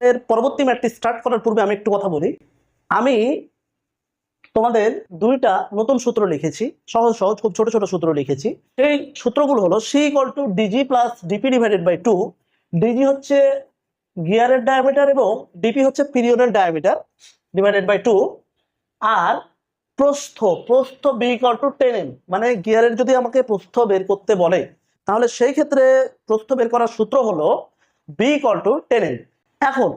এর পরবর্তী ম্যাথটি স্টার্ট করার পূর্বে আমি একটু কথা বলি। আমি তোমাদের দুইটা নতুন সূত্র লিখেছি, সহজ সহজ খুব ছোট ছোট সূত্র লিখেছি। সেই সূত্রগুলো হলো C = DG + DP / 2। ডিজি হচ্ছে গিয়ারের ডায়ামিটার এবং ডিপি হচ্ছে পিরিয়ডের ডায়ামিটার /2। আর প্রস্থ B = 10m, মানে গিয়ারের যদি আমাকে প্রস্থ বের করতে বলে তাহলে সেই ক্ষেত্রে প্রস্থ বের করার সূত্র হলো B = 10m। এখন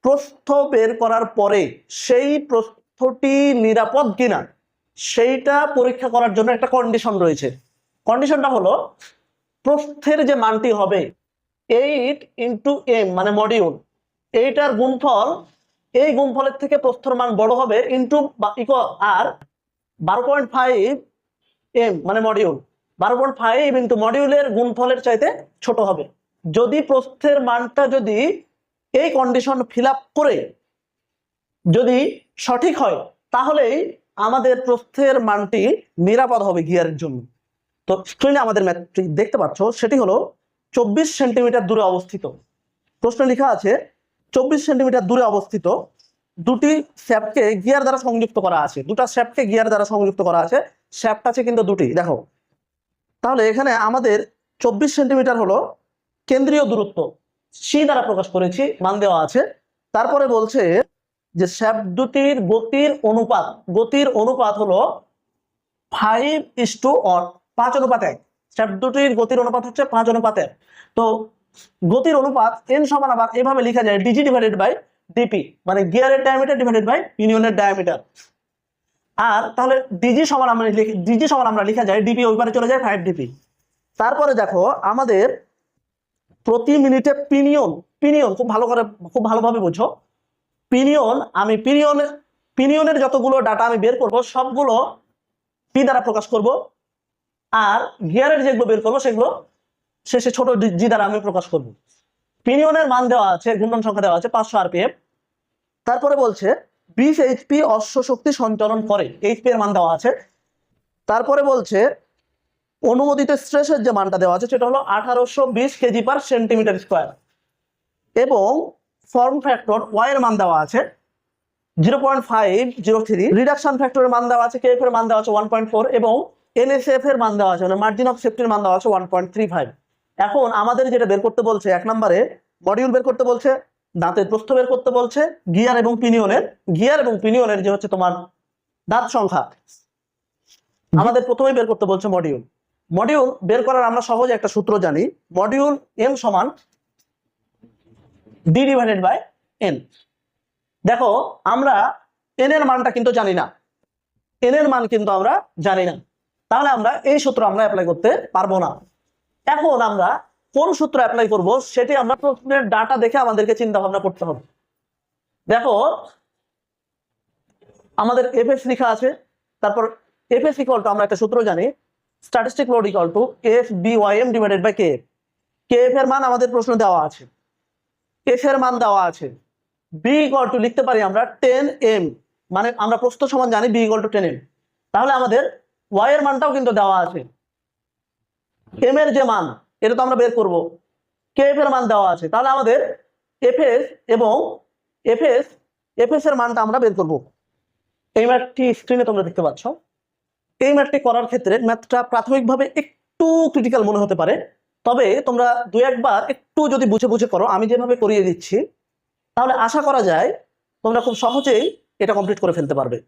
প্রস্থ বের করার পরে সেই প্রস্থটি নিরাপদ কিনা সেইটা পরীক্ষা করার জন্য একটা কন্ডিশন রয়েছে। কন্ডিশনটা হলো প্রস্থের যে মানটি হবে 8 × m মানে মডিউল, এইটার গুণফল এই গুণফলের থেকে প্রস্থের মান বড় হবে ইনটু আর 12.5 m মানে মডিউল 12.5 ইনটু মডিউলের গুণফলের চাইতে ছোট হবে। যদি প্রস্থের মানটা যদি এই কন্ডিশন ফিল আপ করে যদি সঠিক হয় তাহলেই আমাদের প্রস্থের মানটি নিরাপদ হবে গিয়ারের জন্য। তো স্ক্রিনে আমাদের ম্যাথটি দেখতে পাচ্ছ, সেটি হলো 24 সেন্টিমিটার দূরে অবস্থিত। প্রশ্নে লেখা আছে 24 সেন্টিমিটার দূরে অবস্থিত দুটি শ্যাফটকে গিয়ার দ্বারা সংযুক্ত করা আছে। দুটো শ্যাফটকে গিয়ার দ্বারা সংযুক্ত করা আছে, শ্যাফট আছে কিন্তু দুটি। দেখো তাহলে এখানে আমাদের 24 সেন্টিমিটার হলো কেন্দ্রীয় দূরত্ব, সি দ্বারা প্রকাশ করেছি, মান দেওয়া আছে। তারপরে বলছে যে শ্যাফট দুটির গতির অনুপাত হলো 5:1। শ্যাফট দুটির গতির অনুপাত হচ্ছে 5:1। তো গতির অনুপাত n সমান আবার এভাবে লেখা যায় ডিজি / ডিপি, মানে গিয়ারের ডায়ামিটার / পিনিয়নের ডায়ামিটার। আর তাহলে ডিজি সমান আমরা লেখা যায় ডিপি ওই পারে চলে যায় 5dp। তারপরে দেখো আমাদের প্রতি মিনিটে পিনিয়ন খুব ভালোভাবে বুঝো। পিনিয়নের যতগুলো ডাটা আমি বের করব সবগুলো পি দ্বারা প্রকাশ করব, আর গিয়ারের যেগুলো বের করবো সেগুলো শেষে ছোট জি দ্বারা আমি প্রকাশ করব। পিনিয়নের মান দেওয়া আছে, ঘূর্ণন সংখ্যা দেওয়া আছে 500 rpm। তারপরে বলছে 20 HP অশ্ব শক্তি সঞ্চালন করে, HP এর মান দেওয়া আছে। তারপরে বলছে অনুমোদিত স্ট্রেসের যে মানটা দেওয়া আছে সেটা হলো 1820 kg/cm², এবং ফর্ম ফ্যাক্টর ওয়াই এর মান দেওয়া আছে 0.503, রিডাকশন ফ্যাক্টরের মান দেওয়া আছে, কেএফ এর মান দেওয়া আছে 1.4, এবং এনএসএফ এর মান দেওয়া আছে মানে মার্জিন অফ সেফটির মান দেওয়া আছে 1.35। এখন আমাদের যেটা বের করতে বলছে, 1 নম্বরে মডিউল বের করতে বলছে, দাঁতের প্রস্থ বের করতে বলছে, গিয়ার এবং পিনিয়নের যে হচ্ছে তোমার দাঁত সংখ্যা আমাদের প্রথমেই বের করতে বলছে মডিউল বের করার আমরা সহজে একটা সূত্র জানি, মডিউল m সমান d / n। দেখো আমরা n এর মানটা কিন্তু জানি না, তাহলে আমরা এই সূত্র আমরা অ্যাপ্লাই করতে পারবো না। এখন আমরা কোন সূত্র অ্যাপ্লাই করব সেটি আমরা প্রশ্নের ডাটা দেখে আমাদেরকে চিন্তা ভাবনা করতে হবে। দেখো আমাদের এফএস লেখা আছে, তারপর এফএস = আমরা একটা সূত্র জানি, statistic load = FBYM / KF। KF এর মান আমাদের প্রশ্ন দেওয়া আছে, F এর মান দেওয়া আছে। B = লিখতে পারি আমরা 10m, মানে আমরা প্রস্থ সমান জানি B = 10m। তাহলে আমাদের y এর মানটাও কিন্তু দেওয়া আছে, m এর যে মান এটা তো আমরা বের করব, kf এর মান দেওয়া আছে। তাহলে আমাদের fs এর মানটা আমরা বের করব। এই ম্যাথটি স্ক্রিনে তোমরা দেখতে পাচ্ছ। এই ম্যাথটি করার ক্ষেত্রে ম্যাথটা প্রাথমিকভাবে একটু ক্রিটিক্যাল মনে হতে পারে, তবে তোমরা 2-1 বার একটু যদি বুঝে করো, আমি যেভাবে করিয়ে দিচ্ছি, তাহলে আশা করা যায় তোমরা খুব সহজেই এটা কমপ্লিট করে ফেলতে পারবে।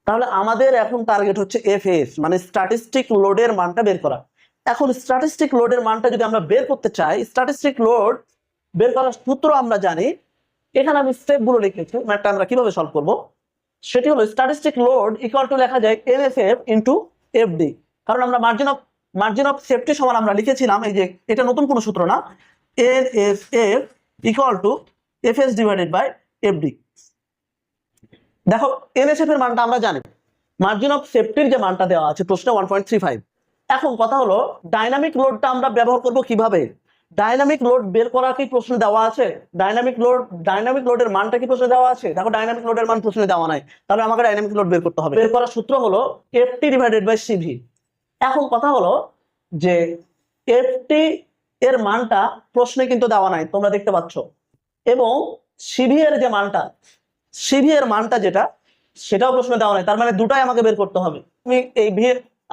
তাহলে আমাদের এখন টার্গেট হচ্ছে এফএস, মানে স্ট্যাটিস্টিক লোডের মানটা বের করা। এখন স্ট্যাটিস্টিক লোডের মানটা যদি আমরা বের করতে চাই, স্ট্যাটিস্টিক লোড বের করার সূত্র আমরা জানি। এখানে আমি স্টেপগুলো লিখেছি, ম্যাথটা আমরা কিভাবে সলভ করব সেটি হলো স্ট্যাটিস্টিক লোড = লেখা যায় NSF × FD। কারণ আমরা মার্জিন অফ সেফটি সমান আমরা লিখেছিলাম, এই যে এটা নতুন কোনো সূত্র না, NSF = FS / FD। দেখো NSF এর মানটা আমরা জানি, মার্জিন অফ সেফটির যে মানটা দেওয়া আছে প্রশ্নে 1.35। এখন কথা হলো ডাইনামিক লোডটা আমরা ব্যবহার করব কিভাবে? ডাইনামিক লোড বের করা কি প্রশ্নে দেওয়া আছে? ডাইনামিক লোডের মানটা কি প্রশ্নে দেওয়া আছে? দেখো ডাইনামিক লোডের মান প্রশ্নে দেওয়া নাই, তাহলে আমাকে ডাইনামিক লোড বের করতে হবে। বের করার সূত্র হলো FT / CV। এখন কথা হলো যে FT এর মানটা প্রশ্নে কিন্তু দেওয়া নাই, তোমরা দেখতে পাচ্ছ, এবং সিভি এর যে মানটা, সিভি এর মানটা যেটা, সেটাও প্রশ্ন দেওয়া নাই, তার মানে দুটাই আমাকে বের করতে হবে। আমি এই ভি,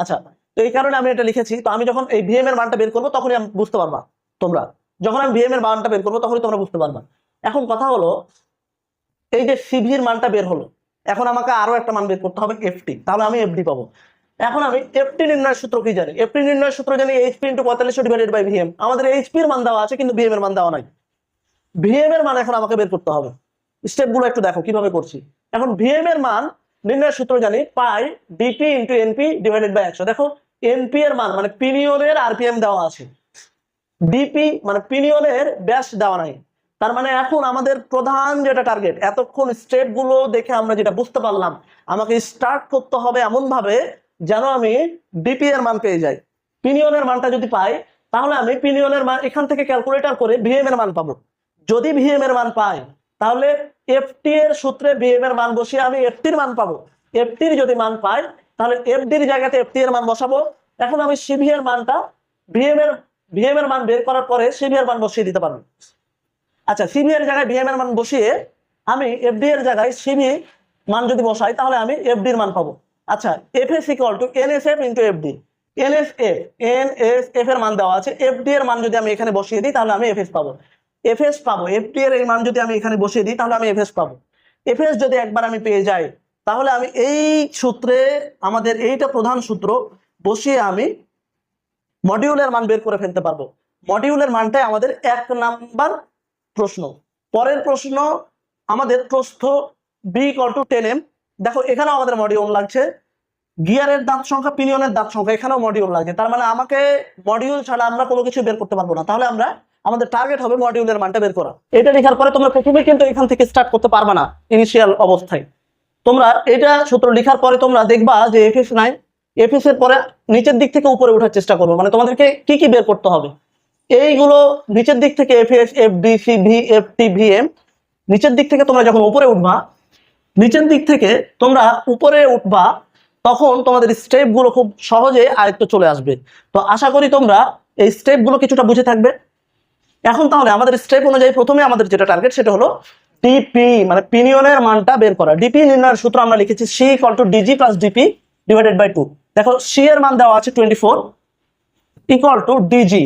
আচ্ছা, তো এই কারণে আমি এটা লিখেছি। তো আমি যখন এই ভিএম এর মানটা বের করবো তখনই আমি বুঝতে পারবা তোমরা, যখন আমি ভিএম এর মানটা বের করবো তখনই তোমরা বুঝতে পারবা। এখন কথা হলো, এই যে সিভির মানটা বের হলো, এখন আমাকে আরো একটা মান বের করতে হবে এফটি, তাহলে আমি এফডি পাবো। এখন আমি এফটি নির্ণয়ের সূত্র কি জানি? এফটি নির্ণয়ের সূত্র জানি HP into 45 divided by VM. আমাদের এইচপি এর মান দেওয়া আছে কিন্তু ভিএম এর মান দেওয়া নাই। ভিএম এর মান এখন আমাকে বের করতে হবে। স্টেপগুলো একটু দেখো কিভাবে করছি। এখন ভিএম এর মান নির্ণয়ের সূত্র জানি পাই DP into NP divided by 100। দেখো এনপি এর মান মানে পিনিয়নের আরপিএম দেওয়া আছে, ডিপি মানে পিনিয়নের ব্যাস দেওয়া নাই। তার মানে এখন আমাদের প্রধান যেটা টার্গেট, এতক্ষণ স্টেপ গুলো দেখে আমরা যেটা বুঝতে পারলাম, আমাকে স্টার্ট করতে হবে এমন ভাবে যেন আমি ডিপি এর মান পেয়ে যাই। পিনিয়নের মানটা যদি পাই তাহলে আমি পিনিয়নের মান এখান থেকে ক্যালকুলেটর করে ভিএম এর মান পাবো। যদি ভিএম এর মান পাই তাহলে এফটি এর সূত্রে ভিএম এর মান বসিয়ে আমি এফটির মান পাবো। এফটির যদি মান পাই তাহলে এফডির জায়গাতে এফটি এর মান বসাবো। এখন আমি সিভি এর মানটা ভিএম এর মান বের করার পরে সিভি এর মান বসিয়ে দিতে পারবো। আচ্ছা, সিভি এর জায়গায় ভিএম এর মান বসিয়ে আমি এফডি এর জায়গায় সিভি মান যদি বসাই তাহলে আমি এফডি এর মান পাবো। আচ্ছা, FS equal to NSF into FD. NSF এর মান দেওয়া আছে, এফডি এর মান যদি আমি এখানে বসিয়ে দিই তাহলে আমি এফএস পাবো। এফএস পাবো, এফডি এর মান যদি আমি এখানে বসিয়ে দিই তাহলে আমি এফএস পাবো। এফএস যদি একবার আমি পেয়ে যাই তাহলে আমি এই সূত্রে, আমাদের এইটা প্রধান সূত্র বসিয়ে আমি মডিউলের মান বের করে ফেলতে পারবো। মডিউলের মানটাই আমাদের 1 নাম্বার প্রশ্ন। পরের প্রশ্ন আমাদের প্রস্থ বি ইকুয়াল টু 10m। দেখো এখানেও আমাদের মডিউল লাগছে, গিয়ারের দাঁত সংখ্যা, পিনিয়নের দাঁত সংখ্যা, এখানেও মডিউল লাগছে। তার মানে আমাকে মডিউল ছাড়া আমরা কোনো কিছু বের করতে পারবো না। তাহলে আমাদের টার্গেট হবে মডিউলের মানটা বের করা। এটা লেখার পরে তোমরা প্রথমে কিন্তু এখান থেকে স্টার্ট করতে পারবে না ইনিশিয়াল অবস্থায়। তোমরা এটা সূত্র লেখার পরে তোমরা দেখবা যে এফএস নাই, এফএস এর পরে নিচের দিক থেকে উপরে ওঠার চেষ্টা করবো। মানে তোমাদেরকে কি কি বের করতে হবে এইগুলো নিচের দিক থেকে, FS, FD, CV, FT, VM, নিচের দিক থেকে তোমরা যখন উপরে উঠবা, নিচের দিক থেকে তোমরা উপরে উঠবা, তখন তোমাদের স্টেপ গুলো খুব সহজে আয়ত্ত চলে আসবে। তো আশা করি তোমরা এই স্টেপ গুলো কিছুটা বুঝে থাকবে। এখন তাহলে আমাদের স্টেপ অনুযায়ী প্রথমে আমাদের যেটা টার্গেট সেটা হলো ডিপি মানে পিনিয়নের মানটা বের করা। ডিপি নির্ণয়ের সূত্র আমরা লিখেছি C equal to DG plus DP divided by 2। দেখো সি এর মান দেওয়া আছে 24 ইকুয়াল টু ডিজি।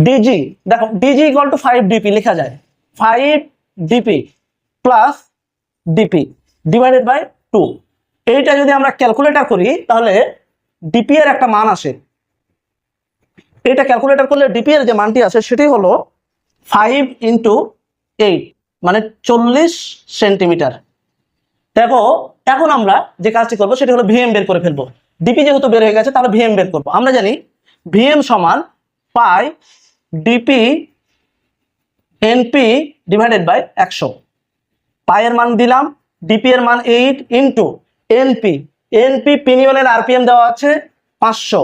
ডিজি দেখো ডিজি ইকুয়াল টু 5 ডিপি লেখা যায়, 5 DP plus DP divided by 2। এইটা যদি আমরা ক্যালকুলেটর করি তাহলে ডিপি এর একটা মান আসে। এটা ক্যালকুলেটর করলে ডিপি এর যে মানটি আসে সেটি হলো 5 ইন্টু 8 মানে 40 সেন্টিমিটার। দেখো এখন আমরা যে কাজটি করবো সেটি হলো ভিএম বের করে ফেলবো। ডিপি যেহেতু বের হয়ে গেছে তাহলে ভিএম বের করবো। আমরা জানি ভিএম সমান পাই ডিপি এনপি ডিভাইডেড বাই 100। পাই এর মান দিলাম, ডিপি এর মান 8 ইন্টু এনপি, এনপি পিনিয়নের আরপিএম দেওয়া আছে 500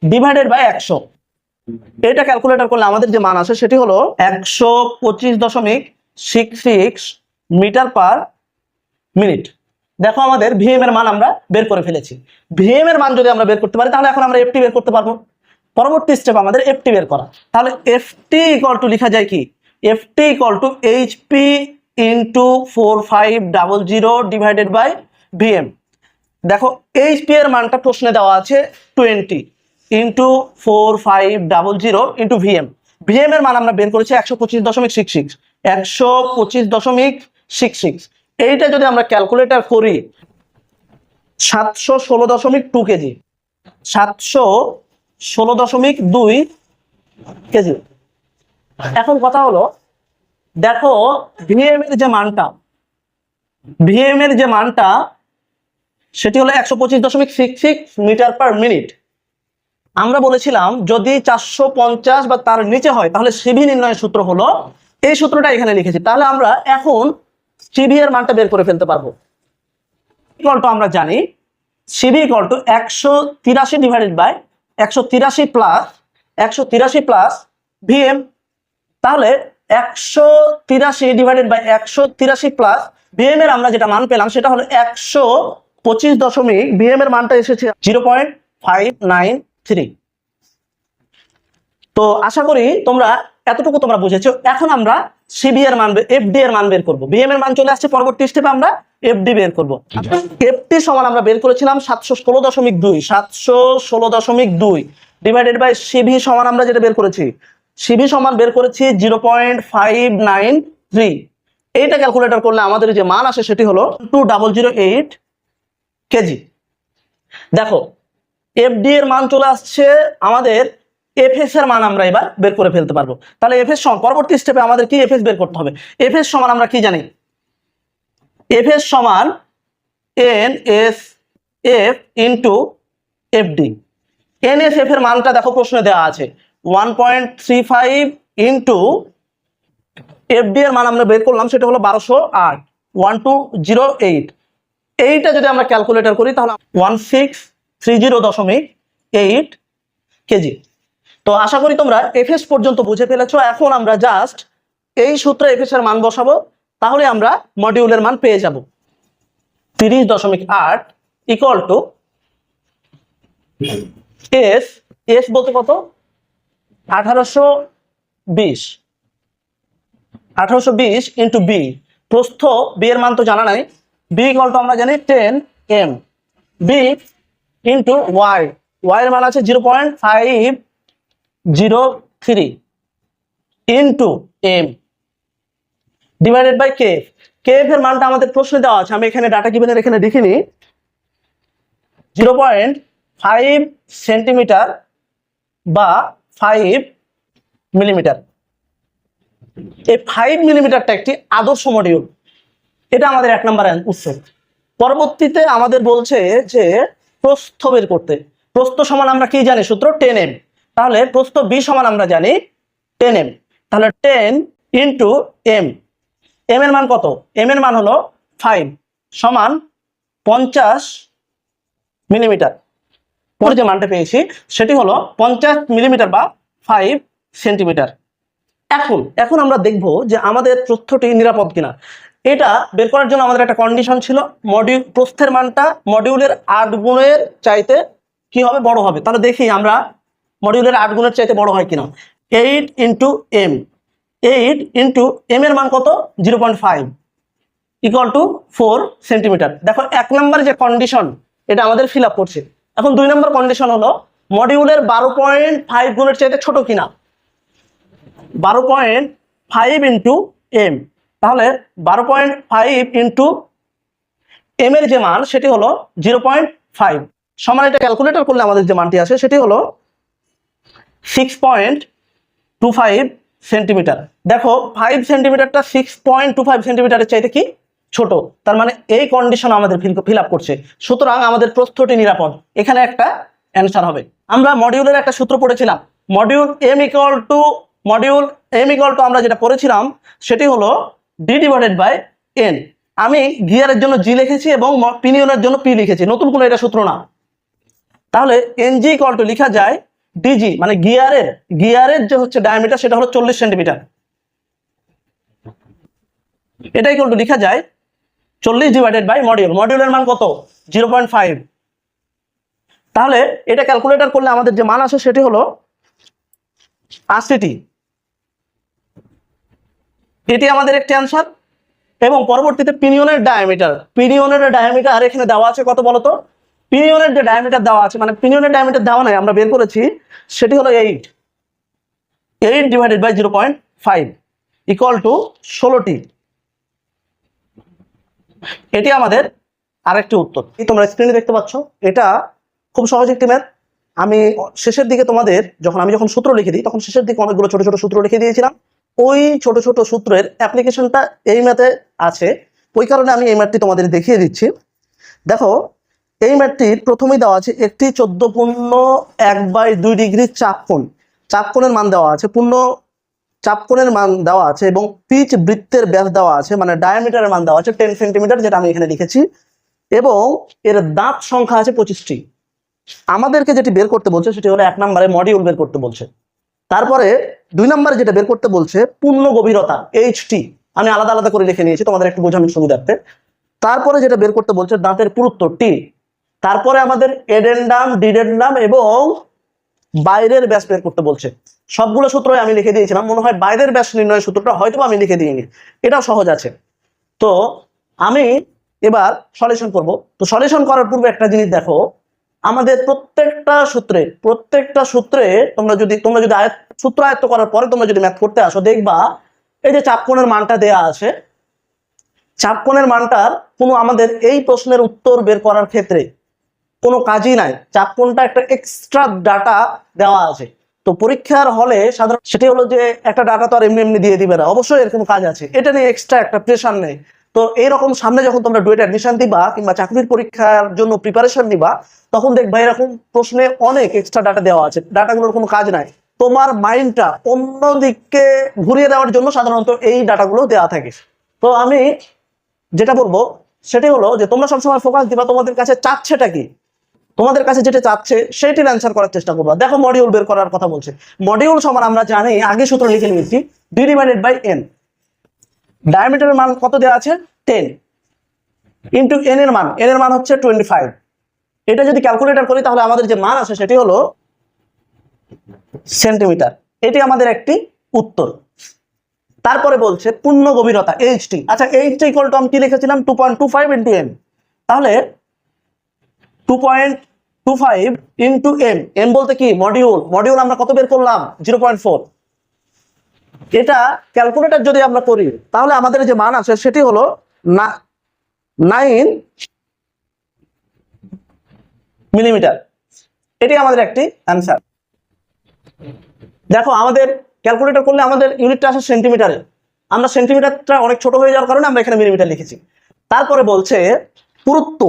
ডিভাইডেড বাই 100। এটা ক্যালকুলেটর করলে আমাদের যে মান আসে সেটি হলো 125.66 মিটার পার মিনিট। দেখো আমাদের ভিএম এর মান আমরা বের করে ফেলেছি। ভিএম এর মান যদি আমরা বের করতে পারি তাহলে এখন আমরা এফটি বের করতে পারবো। পরবর্তী স্টেপ আমাদের এফটি বের করা। তাহলে এফটি ইকুয়াল টু লেখা যায় কি, FT equal to HP into 4500 divided by VM. দেখো এইচপি এর মানটা প্রশ্নে দেওয়া আছে 20 ইন্টু 4500 ইন্টু ভিএম। ভিএম এর মান আমরা বের করেছি 125.66, 125.66। এইটা যদি আমরা ক্যালকুলেটর করি 716.2 কেজি, 716.2 কেজি। এখন কথা হলো দেখো ভিএম এর যে মানটা সেটি হলো 125.66 মিটার পার মিনিট। আমরা বলেছিলাম যদি 450 বা তার নিচে হয় তাহলে সিভি নির্ণয়ের সূত্র হলো এই সূত্রটা এখানে লিখেছি। তাহলে আমরা এখন সিভি এর মানটা বের করে ফেলতে পারবো। ইকুয়াল টু আমরা জানি CV equal to 183 divided by 183 plus VM. তাহলে 183 ডিভাইডেড বাই 183 প্লাস ভিএম এর আমরা যেটা মান পেলাম সেটা হলো 125 ভিএম এর মানটা এসেছে 0.593। তো আশা করি তোমরা এতটুকু তোমরা বুঝেছো। এখন আমরা সিবি এর মান এফডি এর মান বের করব। বিএম এর মান চলে আসছে, পরবর্তী স্টেপে আমরা এফডি বের করব। এফটি সমান আমরা বের করেছিলাম 716.2, 716.2 ডিভাইডেড বাই সিভি সমান আমরা যেটা বের করেছি, সিভি সমান বের করেছি 0.593। এইটা ক্যালকুলেটর করলে আমাদের যে মান আসে সেটি হলো 2008 কেজি। দেখো এফডি এর মান চলে আসছে, আমাদের এফএস এর মান আমরা এবার বের করে ফেলতে পারবো। তাহলে এফএস সমান পরবর্তী স্টেপে আমাদের কি এফএস বের করতে হবে। এফএস সমান আমরা কি জানি, এফএস সমান এনএসএফ ইনটু এফডি। এনএসএফ এর মানটা দেখো প্রশ্নে দেওয়া আছে 1.35 ইনটু এফডি এর মান আমরা বের করলাম সেটা হলো 1208, 1208। এইটা যদি আমরা ক্যালকুলেটর করি তাহলে 1630.8 কেজি। তো আশা করি তোমরা এফএস পর্যন্ত বুঝে ফেলেছো। এখন আমরা জাস্ট এই সূত্রে এফএস এর মান বসাবো, তাহলে আমরা মডিউলের মান পেয়ে যাব। 30.8 ইকুয়াল টু এস, এস বলতে কত 1820, 1820 ইন্টু বি। প্রস্থ বি এর মান তো জানা নাই, বি ইকুয়াল টু আমরা জানি 10 M. B into Y, Y এর মান আছে 0.503 into M divided by K. KF এর মানটা আমাদের প্রশ্নে দেওয়া আছে, আমি এখানে ডাটা গিভেনের এখানে দেখিনি, 0.5 সেন্টিমিটার বা 5 মিলিমিটার। এই 5 মিলিমিটারটা একটি আদর্শ মডিউল, এটা আমাদের 1 নম্বর উত্তর। পরবর্তীতে আমাদের বলছে যে প্রস্থ বের করতে। প্রস্থ সমান আমরা কি জানি, সূত্র 10m। তাহলে প্রস্থ বি সমান আমরা জানি 10m। তাহলে 10 ইন্টু এম, এম এর মান কত, এম এর মান হলো 5 সমান 50 মিলিমিটার। পরে যে মানটা পেয়েছি সেটি হলো 50 মিলিমিটার বা 5 সেন্টিমিটার। এখন আমরা দেখব যে আমাদের তথ্যটি নিরাপদ কিনা। এটা বের করার জন্য আমাদের একটা কন্ডিশন ছিল, মডিউল প্রস্থের মানটা মডিউলের 8 গুণের চাইতে কি হবে, বড় হবে। তাহলে দেখি আমরা মডিউলের 8 গুণের চাইতে বড় হয় কিনা। 8 ইন্টু এম, 8 ইন্টু এম এর মান কত 0.5 ইকুয়াল টু 4 সেন্টিমিটার। দেখো 1 নম্বর যে কন্ডিশন এটা আমাদের ফিল আপ করছে। এখন 2 নম্বর কন্ডিশন হলো মডিউলের 12.5 গুণের চাইতে ছোট কিনা। 12.5 ইন্টু এম, তাহলে 12.5 ইন্টু এম এর যে মান সেটি হলো 0.5 সমান, এটা ক্যালকুলেটর করলে আমাদের যে মানটি আসে সেটি হলো 6.25 সেন্টিমিটার। দেখো 5 সেন্টিমিটারটা 6.25 সেন্টিমিটারের চাইতে কি ছোট, তার মানে এই কন্ডিশন আমাদের ফিল আপ করছে। সুতরাং আমাদের প্রস্থটি নিরাপদ, এখানে একটা অ্যান্সার হবে। আমরা মডিউলের একটা সূত্র পড়েছিলাম, মডিউল এম ইকুয়াল টু আমরা যেটা পড়েছিলাম সেটি হলো ডি ডিভাইডেড বাই এন। আমি গিয়ারের জন্য জি লিখেছি এবং পিনিয়নের জন্য পি লিখেছি, নতুন কোনো এটা সূত্র না। তাহলে এনজি ইকুয়াল টু লেখা যায় ডিজি, মানে গিয়ারের যে হচ্ছে ডায়ামিটার সেটা হলো 40 সেন্টিমিটার। এটা ইকুয়াল টু লেখা যায় 40 ডিভাইডেড বাই মডিউলের মান কত 0.5। তাহলে এটা ক্যালকুলেটর করলে আমাদের যে মান আসে সেটি হলো 80টি। এটি আমাদের একটি অ্যান্সার। এবং পরবর্তীতে পিনিয়নের ডায়ামিটার এখানে দেওয়া আছে কত বলতো, পিনিয়নের যে ডায়ামিটার দেওয়া আছে, মানে পিনিয়নের ডায়ামিটার দেওয়া নাই, আমরা বের করেছি সেটি হলো 8 ডিভাইডেড বাই 0.5 ইকুয়াল টু 16টি। এটি আমাদের আরেকটি উত্তর। তোমরা স্ক্রিনে দেখতে পাচ্ছ, এটা খুব সহজ একটি ম্যাথ। আমি শেষের দিকে তোমাদের আমি যখন সূত্র লিখে দিই তখন শেষের দিকে অনেকগুলো ছোট ছোট সূত্র লিখে দিয়েছিলাম। ওই ছোট ছোট সূত্রের অ্যাপ্লিকেশনটা এই ম্যাথে আছে, ওই কারণে আমি এই ম্যাথটি তোমাদের দেখিয়ে দিচ্ছি। দেখো এই ম্যাথটির প্রথমেই দেওয়া আছে একটি 14.1/2 ডিগ্রি চাপকোণের মান দেওয়া আছে, পূর্ণ চাপকোণের মান দেওয়া আছে এবং পিচ বৃত্তের ব্যাস দেওয়া আছে, মানে ডায়ামিটারের মান দেওয়া আছে 10 সেন্টিমিটার, যেটা আমি এখানে লিখেছি, এবং এর দাঁত সংখ্যা আছে 25টি। আমাদেরকে যেটি বের করতে বলছে সেটি হলো 1 নম্বরে মডিউল বের করতে বলছে। তারপরে 2 নম্বরে যেটা বের করতে বলছে পূর্ণ গভীরতা এইচটি, আমি আলাদা আলাদা করে লিখে নিয়েছি তোমাদের একটু বোঝানোর সুবিধার্থে। তারপরে যেটা বের করতে বলছে দাঁতের পুরুত্ব টি। তারপরে আমাদের এডেন্ডাম, ডিডেন্ডাম এবং বাইরের ব্যাস বের করতে বলছে। সবগুলো সূত্রই আমি লিখে দিয়েছিলাম, মনে হয় বাইরের ব্যাস নির্ণয়ের সূত্রটা হয়তো আমি লিখে দিইনি, এটাও সহজ আছে। তো আমি এবার সলিউশন করব। তো সলিউশন করার পূর্বে একটা জিনিস দেখো, আমাদের প্রত্যেকটা সূত্রে তোমরা যদি সূত্র আয়ত্ত করার পরে তোমরা যদি ম্যাথ করতে আসো, দেখবা এই যে চাপকোণের মানটা দেয়া আছে, চাপকোণের মানটার কোনো আমাদের এই প্রশ্নের উত্তর বের করার ক্ষেত্রে কোনো কাজই নাই। চাপকোণটা একটা এক্সট্রা ডাটা দেওয়া আছে। তো পরীক্ষার হলে সাধারণ সেটি হলো যে একটা ডাটা তো আর এমনি এমনি দিয়ে দিবে না, অবশ্যই এর কোনো কাজ আছে, এটা নিয়ে এক্সট্রা একটা প্রেশার নেই। তো এইরকম সামনে যখন তোমরা ডুয়েট অ্যাডমিশন দিবা কিংবা চাকরির পরীক্ষার জন্য প্রিপারেশন নিবা, তখন দেখবা এরকম প্রশ্নে অনেক এক্সট্রা ডাটা দেওয়া আছে, ডাটাগুলোর কোনো কাজ নাই। তোমার মাইন্ডটা অন্যদিকে ঘুরিয়ে দেওয়ার জন্য সাধারণত এই ডাটাগুলো দেওয়া থাকে। তো আমি যেটা বলবো সেটি হলো যে তোমরা সবসময় ফোকাস দিবা তোমাদের কাছে চাচ্ছেটা কি, তোমাদের কাছে যেটা চাচ্ছে সেটির অ্যান্সার করার চেষ্টা করবা। দেখো মডিউল বের করার কথা বলছে, মডিউল সমান আমরা জানি, আগে সূত্র লিখে নিয়েছি, d/n। ডায়ামিটারের মান কত দেওয়া আছে 10 ইন্টু n এর মান হচ্ছে 25। এটা যদি ক্যালকুলেটর করি তাহলে আমাদের যে মান আসে সেটি হলো সেন্টিমিটার। এটি আমাদের একটি উত্তর। তারপরে বলছে পূর্ণ গভীরতা HT। আচ্ছা, HT ইকুয়াল টু আমি কি লিখেছিলাম 2.25 ইন্টু m। তাহলে 2.25 ইন্টু m বলতে কি মডিউল আমরা কত বের করলাম 0.4। এটা ক্যালকুলেটর যদি আমরা করি তাহলে আমাদের যে মান আছে সেটি হলো 9 মিলিমিটার। এটি আমাদের একটি অ্যান্সার। দেখো আমাদের ক্যালকুলেটর করলে আমাদের ইউনিটটা আসে সেন্টিমিটারে, আমরা সেন্টিমিটারটা অনেক ছোট হয়ে যাওয়ার কারণে আমরা এখানে মিলিমিটার লিখেছি। তারপরে বলছে পুরুত্ব,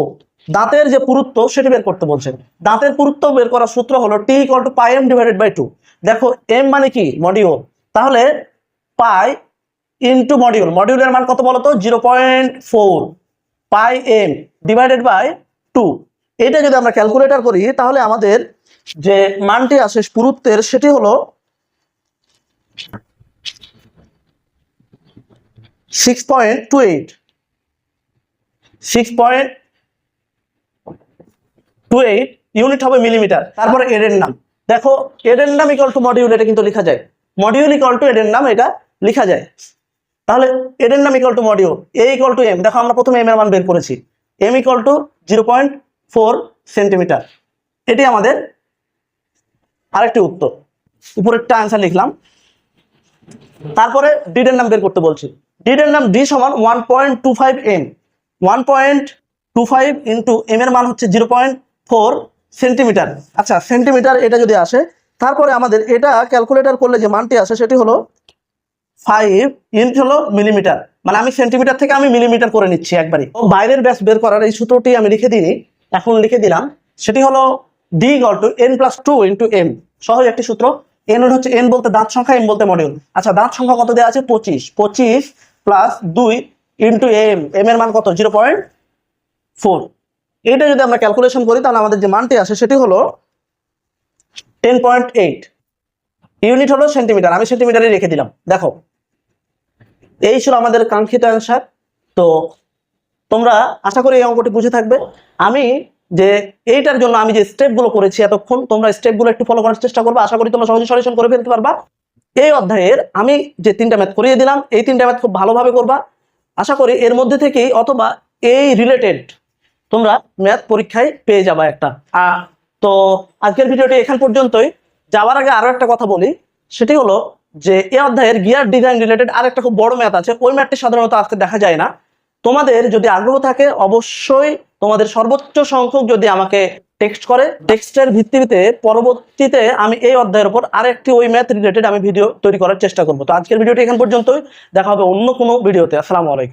দাঁতের যে পুরুত্ব সেটি বের করতে বলছে। দাঁতের পুরুত্ব বের করার সূত্র হলো t = πm/2। দেখো m মানে কি মডিউল, তাহলে পাই ইন্টু মডিউলের মান কত বলতো 0.4 πm / 2। এটা যদি আমরা ক্যালকুলেটর করি তাহলে আমাদের যে মানটি আসে পুরুত্বের সেটি হলো 6.28 ইউনিট হবে মিলিমিটার। তারপরে এর নাম দেখো, এর নাম ইকুয়াল টু মডিউল, এটা কিন্তু লেখা যায়, মডিউল ইকুয়াল টু এর নাম, এটা লেখা যায়। তাহলে এর নাম equal to module, a equal to m। দেখো আমরা প্রথমে m এর মান বের করেছি, m ইকুয়াল টু 0.4 সেন্টিমিটার। এটি আমাদের আরেকটি উত্তর, উপরেরটা অ্যান্সার লিখলাম। তারপরে d এর নাম বের করতে বলছি, d এর নাম d সমান 1.25 m। 1.25 ইন্টু m এর মান হচ্ছে 0.4 সেন্টিমিটার। আচ্ছা, সেন্টিমিটার এটা যদি আসে, তারপরে আমাদের এটা ক্যালকুলেটর করলে যে মানটি আসে সেটি হলো 5 ইন্ট হলো মিলিমিটার, মানে আমি সেন্টিমিটার থেকে আমি মিলিমিটার করে নিচ্ছি একবারই। বাইরের ব্যাস বের করার এই সূত্রটি আমি লিখে দিই, এখন লিখে দিলাম, সেটি হলো d = n+2 ইন্টু m। সহজ একটি সূত্র। n হচ্ছে n বলতে দাঁত সংখ্যা, m বলতে মডিউল। আচ্ছা, দাঁত সংখ্যা কত দেওয়া আছে 25 প্লাস 2 ইন্টু m এর মান কত 0.4। এটা যদি আমরা ক্যালকুলেশন করি তাহলে আমাদের যে মানটি আসে সেটি হলো 10.8 ইউনিট হলো সেন্টিমিটার, আমি সেন্টিমিটারে রেখে দিলাম। দেখো এই ছিল আমাদের কাঙ্ক্ষিত অ্যান্সার। তো তোমরা আশা করি এই অঙ্কটি বুঝে থাকবে। আমি যে এইটার জন্য আমি যে স্টেপগুলো করেছি এতক্ষণ, তোমরা স্টেপগুলো একটু ফলো করার চেষ্টা করবে, আশা করি তোমরা সহজে সলিউশন করে ফেলতে পারবা। এই অধ্যায়ের আমি যে 3টা ম্যাথ করিয়ে দিলাম, এই 3টা ম্যাথ খুব ভালোভাবে করবা। আশা করি এর মধ্যে থেকেই অথবা এই রিলেটেড তোমরা ম্যাথ পরীক্ষায় পেয়ে যাবা একটা। তো আজকের ভিডিওটি এখান পর্যন্তই। যাওয়ার আগে আরো একটা কথা বলি, সেটি হলো যে এই অধ্যায়ের গিয়ার ডিজাইন রিলেটেড আরেকটা খুব বড় ম্যাথ আছে, ওই ম্যাথটি সাধারণত আজকে দেখা যায় না। তোমাদের যদি আগ্রহ থাকে অবশ্যই তোমাদের সর্বোচ্চ সংখ্যক যদি আমাকে টেক্সট করে, টেক্সটের ভিত্তিতে পরবর্তীতে আমি এই অধ্যায়ের উপর আরেকটি ওই ম্যাথ রিলেটেড আমি ভিডিও তৈরি করার চেষ্টা করব। তো আজকের ভিডিওটি এখান পর্যন্তই, দেখা হবে অন্য কোনো ভিডিওতে। আসসালামু আলাইকুম।